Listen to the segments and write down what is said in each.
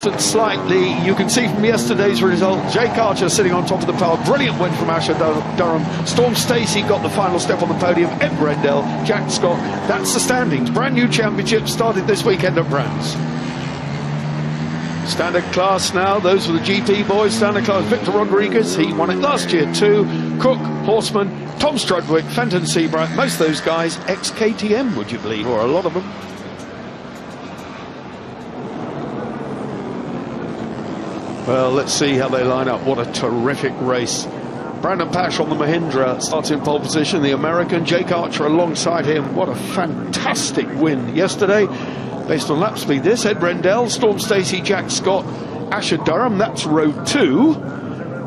Slightly, you can see from yesterday's result, Jake Archer sitting on top of the pole. Brilliant win from Asher Durham. Storm Stacey got the final step on the podium. Ed Rendell, Jack Scott. That's the standings. Brand new championship started this weekend at Brands. Standard class now, those were the GP boys. Standard class, Victor Rodriguez, he won it last year too. Cook, Horseman, Tom Strudwick, Fenton Seabright, most of those guys ex-KTM, would you believe, or a lot of them. Well, let's see how they line up. What a terrific race. Brandon Pash on the Mahindra starts in pole position. The American, Jake Archer alongside him. What a fantastic win yesterday. Based on lap speed, this, Ed Rendell, Storm Stacey, Jack Scott, Asher Durham, that's row 2.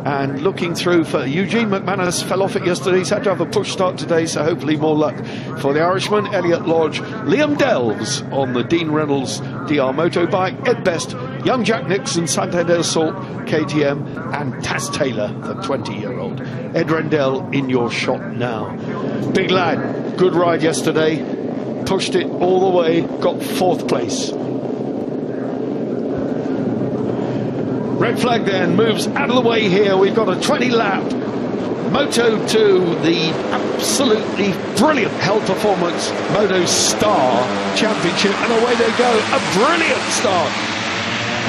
And looking through for Eugene McManus, fell off it yesterday. He's had to have a push start today, so hopefully more luck for the Irishman. Elliot Lodge, Liam Delves on the Dean Reynolds DR motorbike, Ed Best, young Jack Nixon, Santander Salt, KTM, and Taz Taylor, the 20-year-old. Ed Rendell in your shot now. Big lad, good ride yesterday, pushed it all the way, got 4th place. Red flag then moves out of the way here. We've got a 20-lap Moto 2, the absolutely brilliant hell performance Motostar Championship, and away they go. A brilliant start.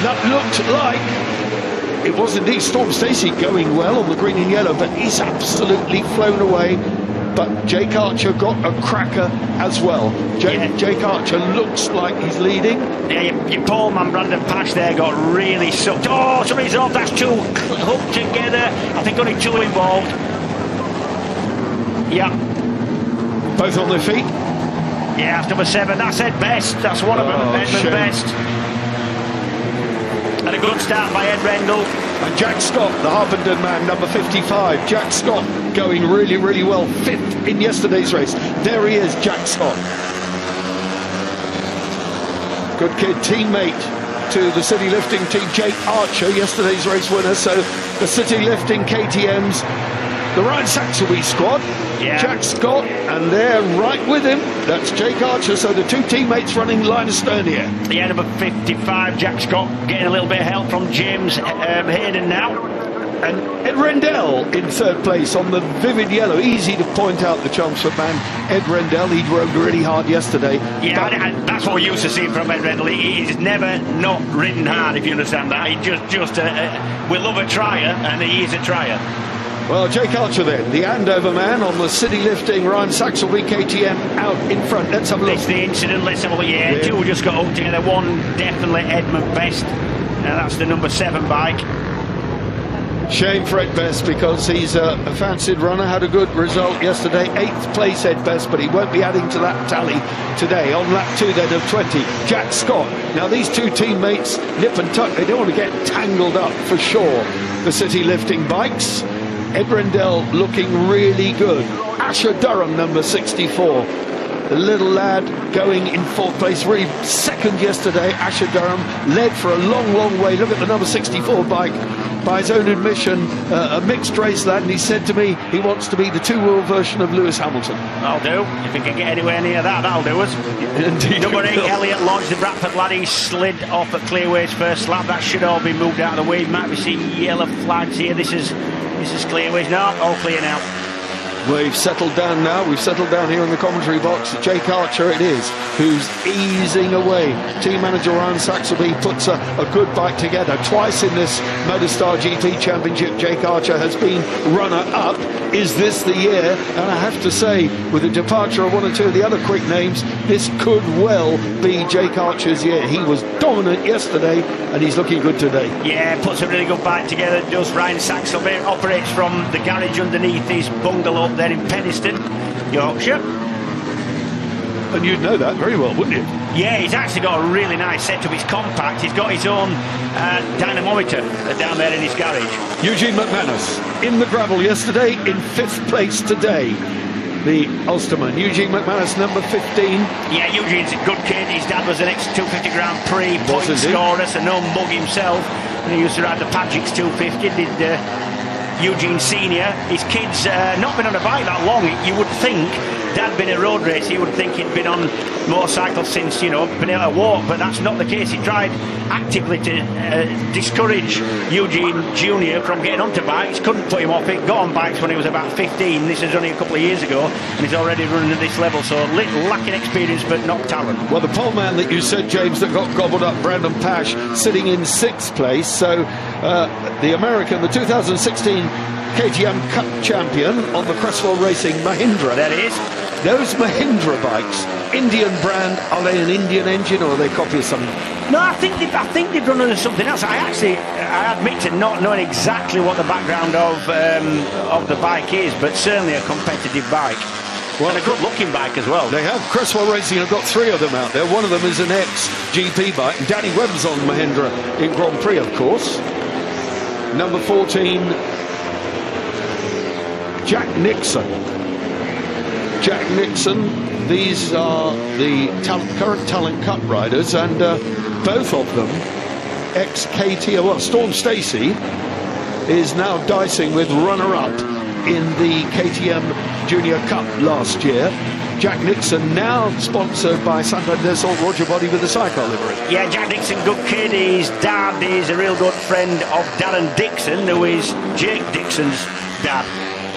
That looked like it was indeed Storm Stacey going well on the green and yellow, but he's absolutely flown away. But Jake Archer got a cracker as well. Jake Archer looks like he's leading. Yeah, your pole man Brandon Pash there got really sucked. Oh, somebody's off. That's 2 hooked together. I think only 2 involved. Yeah. Both on their feet? Yeah, that's number 7. That's Ed Best. That's one of them. Edmund Best. And a good start by Ed Rendell. And Jack Scott, the Harpenden man, number 55. Jack Scott going really, really well. 5th in yesterday's race. There he is, Jack Scott. Good kid, teammate to the City Lifting team, Jake Archer, yesterday's race winner. So the City Lifting KTM's, the Ryan Saxelby squad, yeah. Jack Scott, and they're right with him. That's Jake Archer, so the 2 teammates running line astern here. Yeah, number 55, Jack Scott, getting a little bit of help from James Hayden now. And Ed Rendell in 3rd place on the vivid yellow. Easy to point out the Chelmsford man, Ed Rendell. He rode really hard yesterday. Yeah, and that's what we used to see from Ed Rendell. He's never not ridden hard, if you understand that. He we love a trier, and he is a trier. Well, Jake Archer then, the Andover man on the City Lifting, Ryan Saxelby KTM out in front. Let's have a look. It's the incident, let's have a look. Yeah, 2 just got hooked together. 1 definitely Edmund Best. Now that's the number 7 bike. Shame for Ed Best, because he's a fancied runner, had a good result yesterday. 8th place Ed Best, but he won't be adding to that tally today. On lap 2 then of 20, Jack Scott. Now these 2 teammates, nip and tuck, they don't want to get tangled up for sure. The City Lifting bikes. Ed Rendell looking really good. Asher Durham, number 64. The little lad going in 4th place, really 2nd yesterday. Asher Durham led for a long, long way. Look at the number 64 bike. By his own admission, a mixed race lad, and he said to me he wants to be the 2-wheel version of Lewis Hamilton. I'll do. If he can get anywhere near that, that'll do us. Indeed. Number 8, Elliot Lodge, the Bradford lad, he slid off at Clearways first lap. That should all be moved out of the way. Might be seeing yellow flags here. This is Clearways. No, all clear now. We've settled down now. We've settled down here in the commentary box. Jake Archer it is, who's easing away. Team manager Ryan Saxelby puts a good bike together. Twice in this Motostar GP Championship, Jake Archer has been runner-up. Is this the year? And I have to say, with the departure of 1 or 2 of the other quick names, this could well be Jake Archer's year. He was dominant yesterday, and he's looking good today. Yeah, puts a really good bike together. Does Ryan Saxelby. Operates from the garage underneath his bungalow there in Penistone, Yorkshire. And you'd know that very well, wouldn't you? Yeah, he's actually got a really nice setup. It's compact. He's got his own dynamometer down there in his garage. Eugene McManus in the gravel yesterday, in 5th place today. The Ulsterman, Eugene McManus, number 15. Yeah, Eugene's a good kid. His dad was an ex-250 Grand Prix point scorer, so no mug himself. And he used to ride the Pagix 250, did Eugene Senior. His kid's not been on a bike that long. You would think Dad been a road racer, you would think he'd been on motorcycles since, you know, been able to walk, but that's not the case. He tried actively to discourage Eugene Jr. from getting onto bikes, couldn't put him off it, got on bikes when he was about 15. This is only a couple of years ago, and he's already running at this level, so lacking experience but not talent. Well, the pole man that you said, James, that got gobbled up, Brandon Pash, sitting in 6th place. So the American, the 2016 KTM Cup champion on the Cresswell Racing Mahindra. That is. Those Mahindra bikes, Indian brand, are they an Indian engine or are they copy of something? No, I think they've run under something else. I admit to not knowing exactly what the background of the bike is, but certainly a competitive bike. Well, and a good-looking bike as well. They have. Cresswell Racing have got 3 of them out there. One of them is an ex-GP bike. Danny Webb's on Mahindra in Grand Prix, of course. Number 14, Jack Nixon. Jack Nixon, these are the current Talent Cup riders, and both of them ex-KTM. Well, Storm Stacey is now dicing with runner-up in the KTM Junior Cup last year. Jack Nixon now sponsored by Santander Salt Roger Body with the Cycle livery. Yeah, Jack Dixon, good kid. His dad is a real good friend of Darren Dixon, who is Jake Dixon's dad.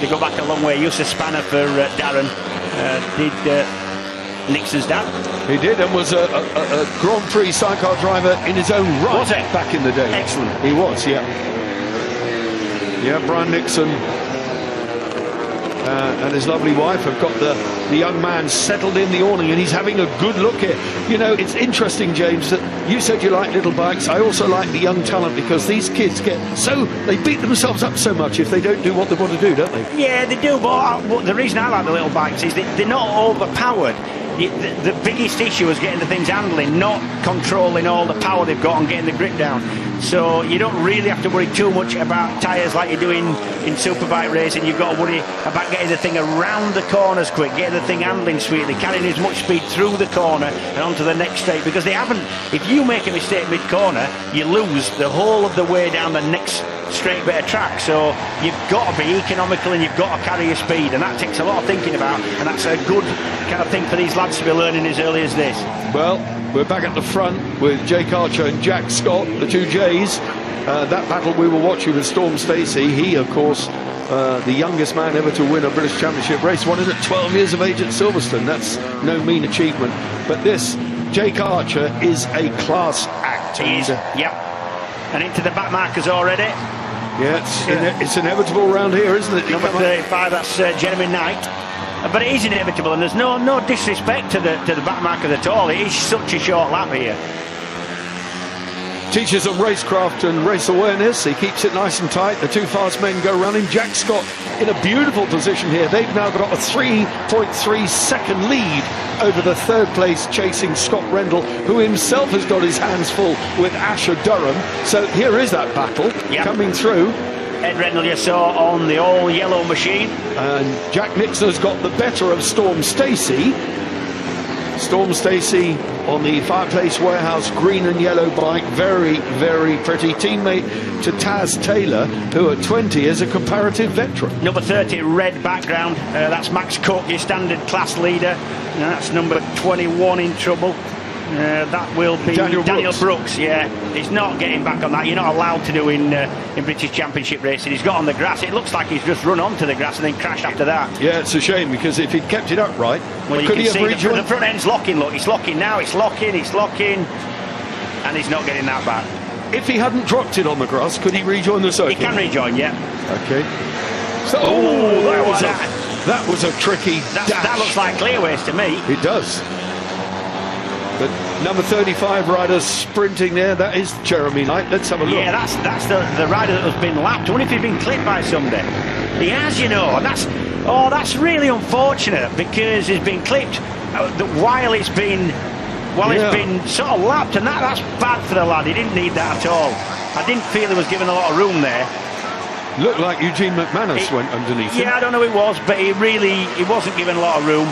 They go back a long way. He used to spanner for Darren. Did Nixon's dad. He did, and was a Grand Prix sidecar driver in his own right. Was it? Back in the day. Excellent. He was, yeah. Yeah, Brian Nixon and his lovely wife have got the young man settled in the awning, and he's having a good look here. You know, it's interesting, James, that you said you like little bikes. I also like the young talent, because these kids they beat themselves up so much if they don't do what they want to do, don't they? Yeah, they do, but the reason I like the little bikes is that they're not overpowered. The biggest issue is getting the things handling, not controlling all the power they've got and getting the grip down. So you don't really have to worry too much about tyres like you do in superbike racing. You've got to worry about getting the thing around the corners quick, getting the thing handling sweetly, carrying as much speed through the corner and onto the next straight, because they haven't. If you make a mistake mid-corner, you lose the whole of the way down the next straight bit of track. So you've got to be economical and you've got to carry your speed, and that takes a lot of thinking about, and that's a good kind of thing for these lads to be learning as early as this. Well, we're back at the front with Jake Archer and Jack Scott, the 2 J's. That battle we were watching with Storm Stacey. He, of course, the youngest man ever to win a British Championship race, won it at 12 years of age at Silverstone. That's no mean achievement. But this, Jake Archer, is a class act. Yep. And into the back markers already. Yeah, it's inevitable round here, isn't it? Number 35, that's Jeremy Knight. But it is inevitable, and there's no disrespect to the back markers at all. It is such a short lap here. Teaches them racecraft and race awareness. He keeps it nice and tight. The 2 fast men go running. Jack Scott in a beautiful position here. They've now got a 3.3 second lead over the 3rd place chasing Scott Rendell, who himself has got his hands full with Asher Durham. So here is that battle coming through. Ed Rendell you saw on the all-yellow machine. And Jack Nixon has got the better of Storm Stacey. Storm Stacey on the Fireplace Warehouse green and yellow bike, very, very pretty. Teammate to Taz Taylor, who at 20 is a comparative veteran. Number 30, red background. That's Max Cook, your standard class leader. And that's number 21 in trouble. That will be Daniel Brooks. Yeah, he's not getting back on that. You're not allowed to do in British Championship racing. He's got on the grass. It looks like he's just run onto the grass and then crashed after that. Yeah, it's a shame, because if he'd kept it upright, well, you could can he have see rejoined? the front end's locking. Look, it's locking now. It's locking, and he's not getting that back. If he hadn't dropped it on the grass, could he rejoin the circuit? He can rejoin, yeah. Okay. So, that was a tricky dash. That looks like clearways to me. It does. But number 35 rider sprinting there, that is Jeremy Knight. Let's have a look. Yeah, that's the rider that has been lapped. I wonder if he's been clipped by somebody. He has, you know, and that's really unfortunate, because he's been clipped while it's been sort of lapped, and that's bad for the lad. He didn't need that at all. I didn't feel he was given a lot of room there. Looked like Eugene McManus went underneath him. Yeah, I don't know who it was, but he wasn't given a lot of room.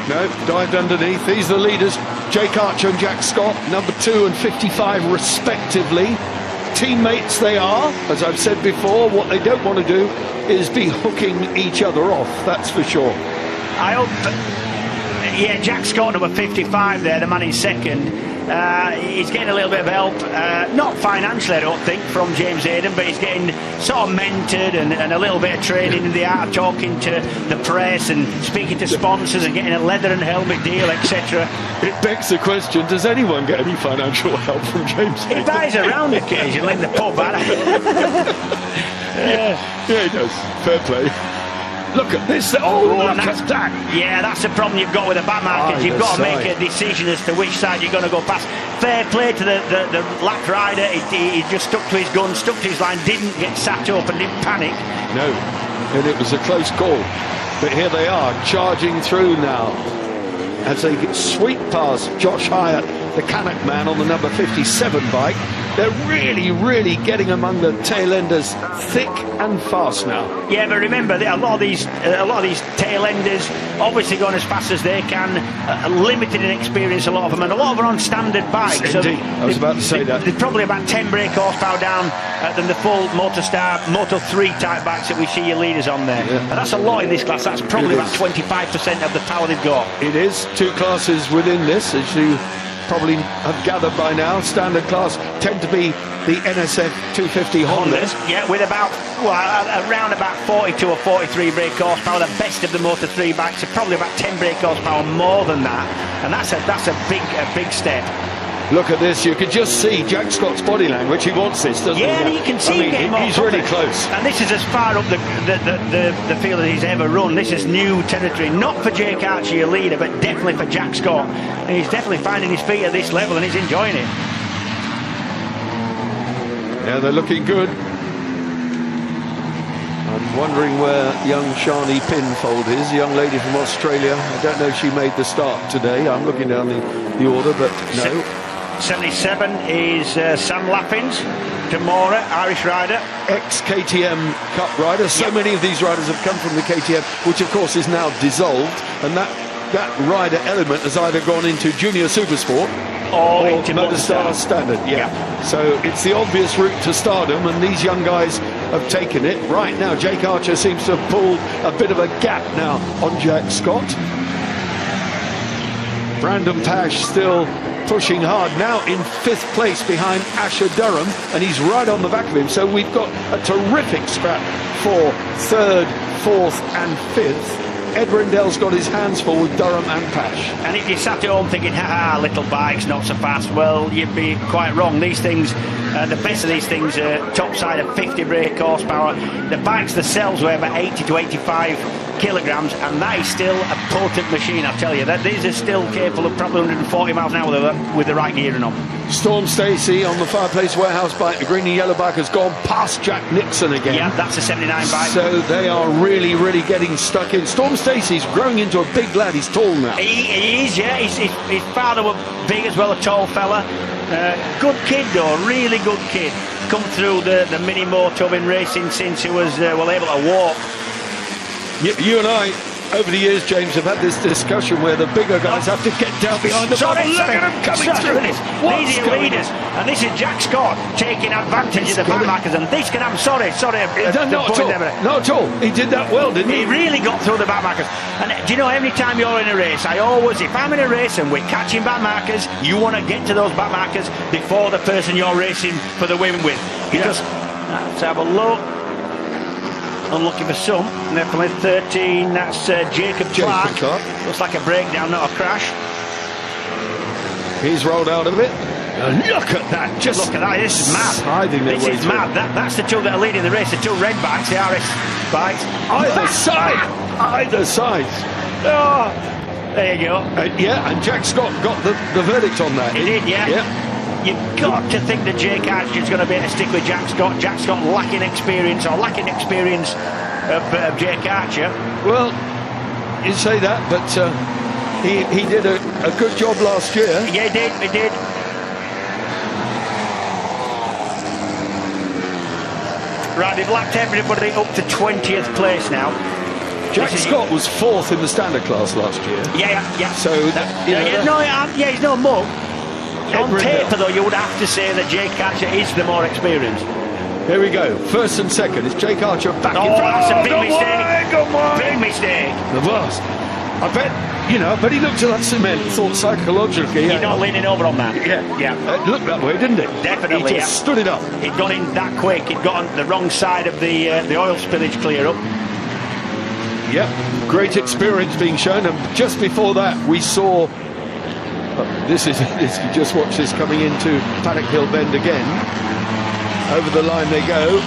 No, dived underneath. These are the leaders, Jake Archer and Jack Scott, number 2 and 55 respectively. teammates they are, as I've said before. What they don't want to do is be hooking each other off, that's for sure. I hope, yeah, Jack Scott, number 55 there, the man in second. He's getting a little bit of help, not financially I don't think, from James Hayden, but he's getting sort of mentored and a little bit of training in the art of talking to the press and speaking to sponsors and getting a leather and helmet deal, etc. It begs the question, does anyone get any financial help from James Hayden? He buys around occasionally in the pub. Yeah, he does. Fair play. Look at this. Oh, look at that. Yeah, that's the problem you've got with the back markers. You've got to make a decision as to which side you're going to go past. Fair play to the lap rider. He just stuck to his gun, stuck to his line, didn't get sat up and didn't panic. No, and it was a close call. But here they are, charging through now as they sweep past Josh Hyatt, the Canuck man on the number 57 bike. They're really, really getting among the tail enders thick and fast now. Yeah, but remember, a lot of these tail enders obviously going as fast as they can, limited in experience, a lot of them, and a lot of them are on standard bikes. So I was about to say that. They're probably about 10 brake horsepower down than the full Motostar, Moto3 type bikes that we see your leaders on there. Yeah. And that's a lot in this class. That's probably about 25% of the power they've got. It is. Two classes within this, as you probably have gathered by now. Standard class tend to be the NSF 250 Hondas. Yeah, with about around about 42 or 43 brake horsepower. The best of the Moto3 bikes are probably about 10 brake horsepower more than that, and that's a big step. Look at this, you can just see Jack Scott's body language. He wants this, doesn't he? Yeah, and you can see him getting more he's really close. And this is as far up the field as he's ever run. This is new territory, not for Jake Archer, your leader, but definitely for Jack Scott. And he's definitely finding his feet at this level and he's enjoying it. Yeah, they're looking good. I'm wondering where young Shani Pinfold is, a young lady from Australia. I don't know if she made the start today. I'm looking down the order, but no. 77 is Sam Lappins, Tamora, Irish rider. Ex-KTM Cup rider. So many of these riders have come from the KTM, which of course is now dissolved, and that rider element has either gone into Junior Supersport or into Motostar Standard. Yeah. So it's the obvious route to stardom, and these young guys have taken it. Right now, Jake Archer seems to have pulled a bit of a gap now on Jack Scott. Brandon Pash still pushing hard, now in 5th place behind Asher Durham, and he's right on the back of him. So we've got a terrific scrap for 3rd, 4th and 5th. Ed Rindell's got his hands full with Durham and Pash. And if you sat at home thinking, haha, little bikes, not so fast, well, you'd be quite wrong. These things, the best of these things are top side of 50 brake horsepower. The bikes themselves weigh about 80 to 85 kilograms, and that is still a potent machine, I tell you. These are still capable of probably 140 miles an hour with the right gearing on. Storm Stacey on the Fireplace Warehouse bike, the green and yellow bike, has gone past Jack Nixon again. Yeah, that's a 79 bike. So they are really, really getting stuck in. Storm Stacey's growing into a big lad. He's tall now. He is, yeah. His father was big as well, a tall fella. Good kid though, really good kid. Come through the mini moto in racing since he was able to walk. You and I, over the years, James, have had this discussion where the bigger guys have to get down behind the bike. Look at them coming through. These are leaders, and this is Jack Scott taking advantage of the backmarkers, and this can happen. Sorry. Not at all. He did that well, didn't he? He really got through the backmarkers. And do you know, every time you're in a race, if I'm in a race and we're catching backmarkers, you want to get to those backmarkers before the person you're racing for the win with. Because, let's have a look. Unlucky for some. Definitely 13. That's Jacob Clark. Looks like a breakdown, not a crash. He's rolled out of it. Look at that! Just look at that. This is mad. This is mad. That's the two that are leading the race. The two red bikes, the RS bikes. Either side. Oh, there you go. Yeah, and Jack Scott got the verdict on that. He did, yeah. You've got to think that Jake Archer is going to be able to stick with Jack Scott. Jack Scott lacking experience of Jake Archer. Well, you say that, but he did a good job last year. Yeah, he did. Right, they've lapped everybody up to 20th place now. Jack Scott was 4th in the standard class last year. Yeah. So he's no mug. On paper, though, you would have to say that Jake Archer is the more experienced. Here we go. First and second. It's Jake Archer back in front. That's a big mistake. Go on. Big mistake. The worst. I bet he looked at that cement and thought psychologically. You're not leaning over on that. Yeah. It looked that way, didn't it? Definitely. He just stood it up. He'd gone in that quick. He'd got on the wrong side of the oil spillage clear up. Yep. Great experience being shown. And just before that, we saw. This you just watch this coming into Paddock Hill Bend again. Over the line they go.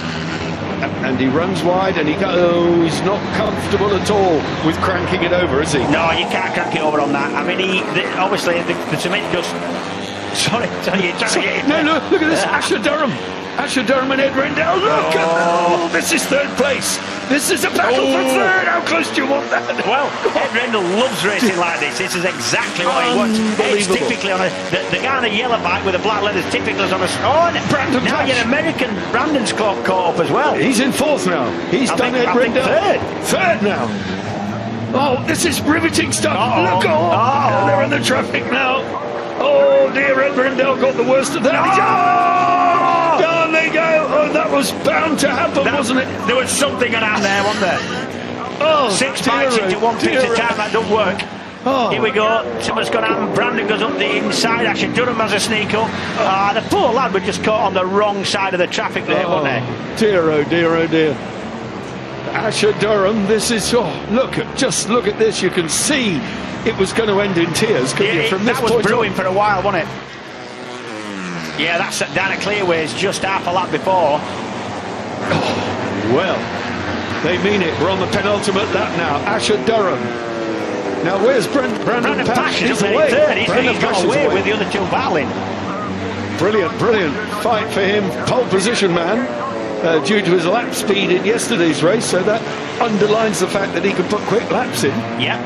And he runs wide, and he's not comfortable at all with cranking it over, is he? No, you can't crank it over on that. I mean, obviously the cement just. Sorry, you're trying to get it. No, look at this. Asher Durham and Ed Rendell. Look, this is third place. This is a battle for third. How close do you want that? Well, Ed Rendell loves racing like this. This is exactly what he wants. It's typically on the guy on a yellow bike with a black leather typically is on a. Brandon now your American Brandon's caught up as well. He's in fourth now. He's done Ed Rendell. Third now. Oh, this is riveting stuff. Look, they're in the traffic now. Oh dear, Ed Rendell got the worst of that. Down they go. Oh, that was bound to happen, wasn't it? There was something around there, wasn't there? 6 bikes into one piece of time, that don't work. Here we go. Something's gone out. Brandon goes up the inside. Actually, Durham has a sneak up. The poor lad was just caught on the wrong side of the traffic there, wasn't he? Dear, oh dear, oh dear. Asher Durham, this is. Look at this. You can see it was going to end in tears, couldn't you? From this point on. That was brewing for a while, wasn't it? Yeah, that's down at Clearways just half a lap before. Well, they mean it. We're on the penultimate lap now. Asher Durham. Now, where's Brandon Pash? He's away. Third. He's got away with the other two battling. Brilliant fight for him. Pole position man, due to his lap speed in yesterday's race. So that underlines the fact that he can put quick laps in. Yeah,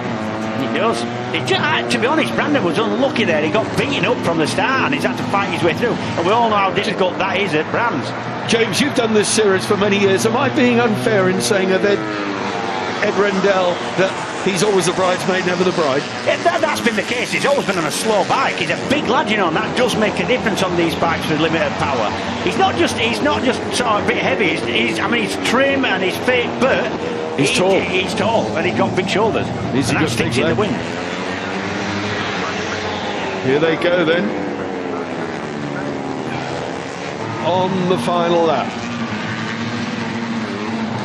he does. To be honest, Brandon was unlucky there. He got beaten up from the start and he's had to fight his way through. And we all know how difficult that is at Brands. James, you've done this series for many years. Am I being unfair in saying of Ed Rendell that he's always a bridesmaid, never the bride? Yeah, that's been the case. He's always been on a slow bike. He's a big lad, you know, and that does make a difference on these bikes with limited power. He's not just sort of a bit heavy. He's trim and he's fit, but he's tall. He's tall and he's got big shoulders. And that sticks in the wind. Here they go then. On the final lap.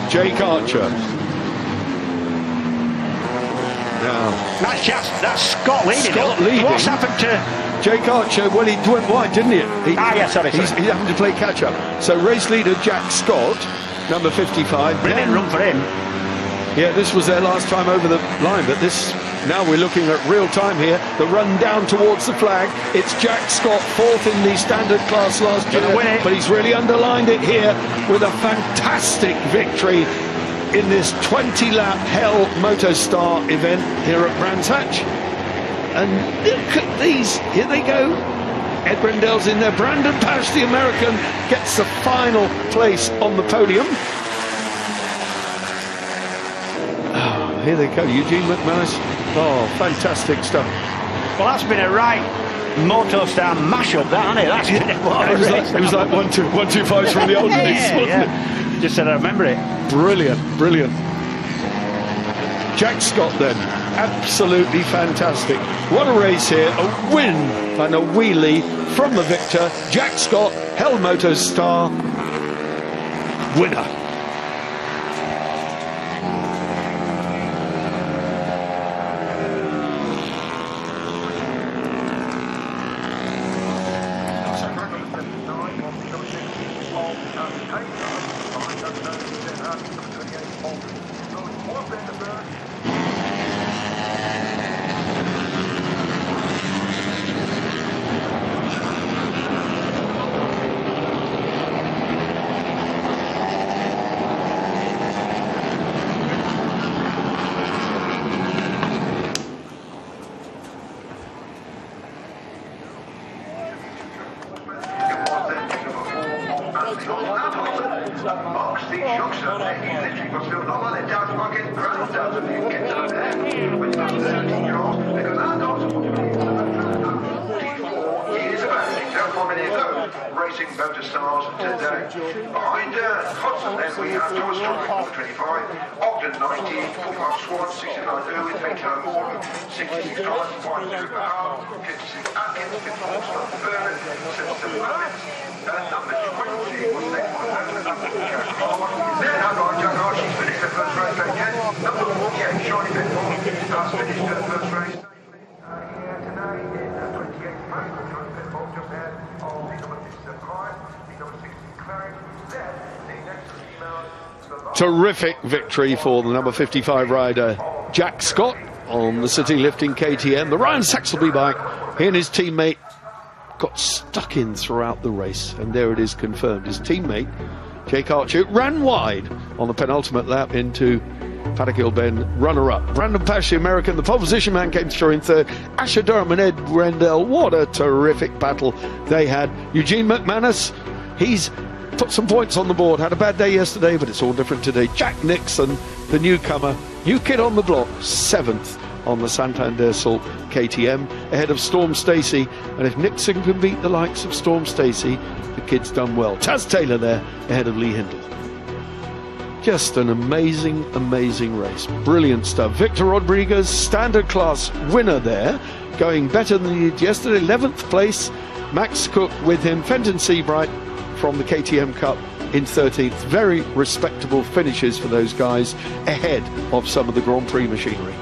Jake Archer. Now, that's Scott leading. What's happened to Jake Archer? Well, he went wide, didn't he? Sorry. He's having to play catch up. So race leader Jack Scott, number 55. Brilliant run for him. Yeah, this was their last time over the line, but now we're looking at real time here. The run down towards the flag. It's Jack Scott, fourth in the standard class last year, but he's really underlined it here with a fantastic victory in this 20-lap Hell Motostar event here at Brands Hatch. And look at these. Here they go. Ed Rendell's in there. Brandon Pash, the American, gets the final place on the podium. Here they go, Eugene McManus. Oh, fantastic stuff. Well, that's been a right Motostar mashup, that, hasn't it? That's been it was like 1-2-5s from the old days, wasn't it? Just said I remember it. Brilliant. Jack Scott then, absolutely fantastic. What a race here, a win and a wheelie from the victor, Jack Scott, Hell Motostar winner. there you go, racing Motostars today. Behind Hudson then we have Thomas Troy, number 25, Ogden 19, 45 Swan, 69 Irwin, 89 Morton, 66 Thomas, 52 Bahal, 56 Atkins, 54 Stuff Burnett, 77 Alex, number 20 was next one, number 4 Jack Harwood, then Jack Archie's finished their first race again, number 48 Shiny Benmore has finished their first race. Here today in 28th place, the Shiny Benmore just ahead of the number 57 Clive, the number 16 Claret, then the next female. Terrific victory for the number 55 rider Jack Scott on the City Lifting KTM. The Ryan Saxelby bike, he and his teammate got stuck in throughout the race, and there it is confirmed. His teammate Jake Archer ran wide on the penultimate lap into Paddock Hill Bend, runner-up. Brandon Pash, the American, the pole position man, came through in third. Asher Durham and Ed Rendell, what a terrific battle they had. Eugene McManus, he's put some points on the board, had a bad day yesterday, but it's all different today. Jack Nixon, the newcomer, new kid on the block, 7th on the Santander Salt KTM, ahead of Storm Stacey. And if Nixon can beat the likes of Storm Stacey, the kid's done well. Taz Taylor there, ahead of Lee Hindle. Just an amazing, amazing race. Brilliant stuff. Victor Rodriguez, standard class winner there, going better than he did yesterday. 11th place. Max Cook with him. Fenton Seabright from the KTM Cup in 13th. Very respectable finishes for those guys, ahead of some of the Grand Prix machinery.